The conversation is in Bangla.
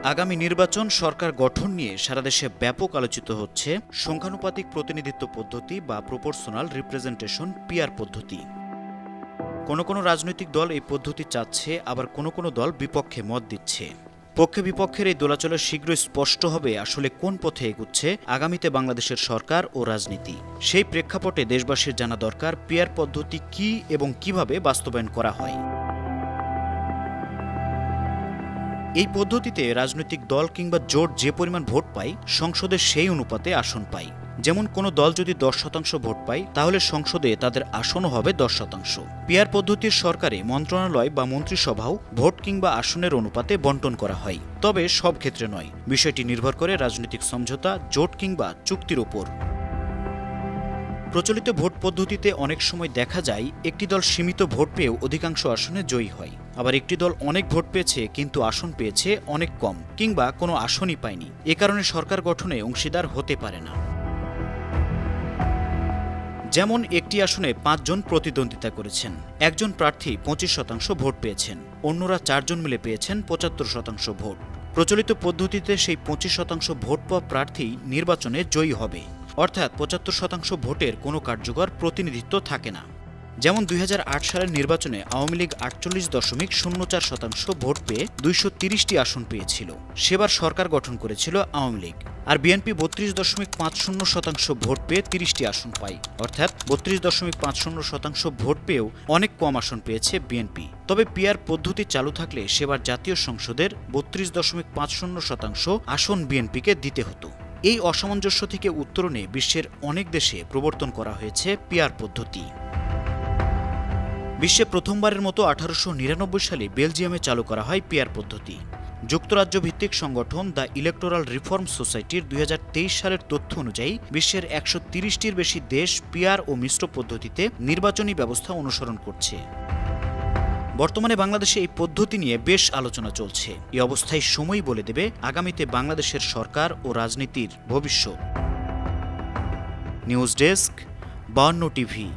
আগামী নির্বাচন সরকার গঠন নিয়ে সারা দেশে ব্যাপক আলোচিত হচ্ছে সংখ্যানুপাতিক প্রতিনিধিত্ব পদ্ধতি বা প্রপোর্শনাল রিপ্রেজেন্টেশন পিআর পদ্ধতি। কোনো রাজনৈতিক দল এই পদ্ধতি চাচ্ছে, আবার কোনো দল বিপক্ষে মত দিচ্ছে। পক্ষে বিপক্ষের এই দোলাচলে শীঘ্রই স্পষ্ট হবে আসলে কোন পথে এগুচ্ছে আগামীতে বাংলাদেশের সরকার ও রাজনীতি। সেই প্রেক্ষাপটে দেশবাসীর জানা দরকার পিআর পদ্ধতি কি এবং কিভাবে বাস্তবায়ন করা হয়। এই পদ্ধতিতে রাজনৈতিক দল কিংবা জোট যে পরিমাণ ভোট পায় সংসদে সেই অনুপাতে আসন পায়। যেমন কোনো দল যদি 10% ভোট পায় তাহলে সংসদে তাদের আসনও হবে 10%। পিআর পদ্ধতির সরকারে মন্ত্রণালয় বা মন্ত্রিসভাও ভোট কিংবা আসনের অনুপাতে বন্টন করা হয়, তবে সব ক্ষেত্রে নয়। বিষয়টি নির্ভর করে রাজনৈতিক সমঝোতা, জোট কিংবা চুক্তির ওপর। প্রচলিত ভোট পদ্ধতিতে অনেক সময় দেখা যায় একটি দল সীমিত ভোট পেয়েও অধিকাংশ আসনে জয়ী হয়, আবার একটি দল অনেক ভোট পেয়েছে কিন্তু আসন পেয়েছে অনেক কম কিংবা কোনো আসনই পায়নি। এ কারণে সরকার গঠনে অংশীদার হতে পারে না। যেমন একটি আসনে 5 জন প্রতিদ্বন্দ্বিতা করেছেন, একজন প্রার্থী 25% ভোট পেয়েছেন, অন্যরা 4 জন মিলে পেয়েছেন 75% ভোট। প্রচলিত পদ্ধতিতে সেই 25% ভোট পাওয়া প্রার্থী নির্বাচনে জয়ী হবে, অর্থাৎ 75% ভোটের কোনো কার্যকর প্রতিনিধিত্ব থাকে না। যেমন 2008 সালের নির্বাচনে আওয়ামী লীগ 48.04% ভোট পেয়ে 230টি আসন পেয়েছিল। সেবার সরকার গঠন করেছিল আওয়ামী লীগ। আর বিএনপি 32.50% ভোট পেয়ে 30টি আসন পায়, অর্থাৎ 32.50% ভোট পেয়েও অনেক কম আসন পেয়েছে বিএনপি। তবে পিআর পদ্ধতি চালু থাকলে সেবার জাতীয় সংসদের 32.50% আসন বিএনপিকে দিতে হতো। এই অসামঞ্জস্য থেকে উত্তরণে বিশ্বের অনেক দেশে প্রবর্তন করা হয়েছে পিআর পদ্ধতি। বিশ্বে প্রথমবারের মতো 1899 সালে বেলজিয়ামে চালু করা হয় পিআর পদ্ধতি। যুক্তরাজ্য ভিত্তিক সংগঠন দ্য ইলেকটোরাল রিফর্ম সোসাইটির 2023 সালের তথ্য অনুযায়ী বিশ্বের 130টির বেশি দেশ পিআর ও মিশ্র পদ্ধতিতে নির্বাচনী ব্যবস্থা অনুসরণ করছে। বর্তমানে বাংলাদেশে এই পদ্ধতি নিয়ে বেশ আলোচনা চলছে। এই অবস্থায় সময় বলে দেবে আগামীতে বাংলাদেশের সরকার ও রাজনীতির ভবিষ্যৎ। News desk, 52 TV.